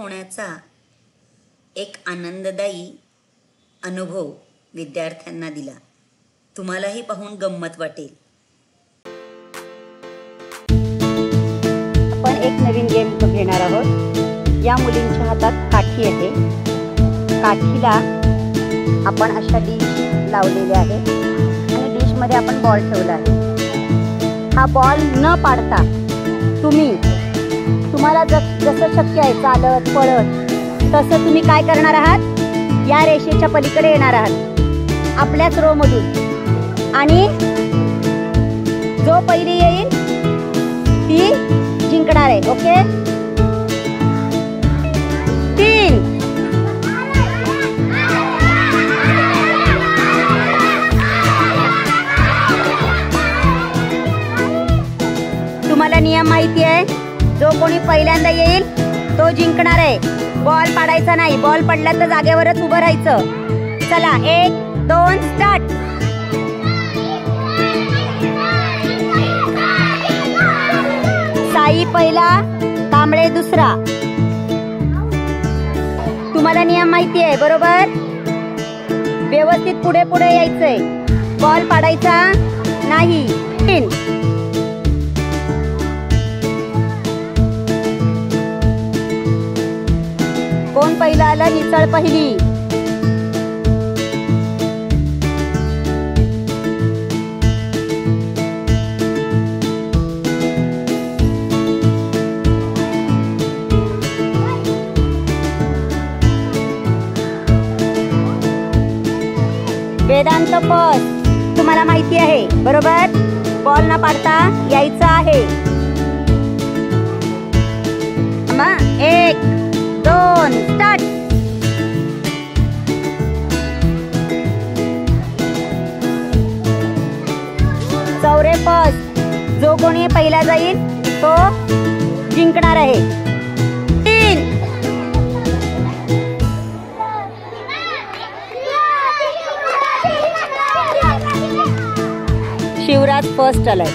होण्याचा एक आनंददायी अनुभव विद्यार्थ्यांना दिला। तुम्हालाही पाहून गंमत वाटेल। आपण एक नवीन गेम घेणार आहोत। या मुलींच्या हातात काठी आहे। काठीला आपण अशा डिश लावलेल्या आहे आणि डिश मध्ये आपण बॉल ठेवला आहे। हा बॉल न पाडता तुम्हाला जसं शक्य आहे चालत पळत तसं तुम्ही काय करणार आहात, या रेषेच्या पलीकडे येणार आहात आपल्याच रो मधून आणि जो पहिली येईल ती जिंकणार आहे। ओके, 3 तुम्हाला नियम माहिती आहे, जो कोणी पहिल्यांदा येईल तो जिंकणार आहे। बॉल पाडायचा नाही, बॉल पडला तर जागेवरच उभं राहायचं। चला 1 2 स्टार्ट। साई पहिला, कांबळे दुसरा। तुम्हाला नियम माहिती आहे बरोबर, व्यवस्थित पुढे पुढे यायचंय, बॉल पाडायचा नाही। 3 कोण पहिला आला, निचळ पहिली। वेदांत फर्स्ट, तुम्हाला माहिती आहे बरोबर, बॉल न पाडता यायचं आहे। 1 2 स्टार्ट। चौरे फर्स्ट, जो कोणी पहिला जाईल तो जिंकणार आहे। 3 शिवराज फर्स्ट आलाय।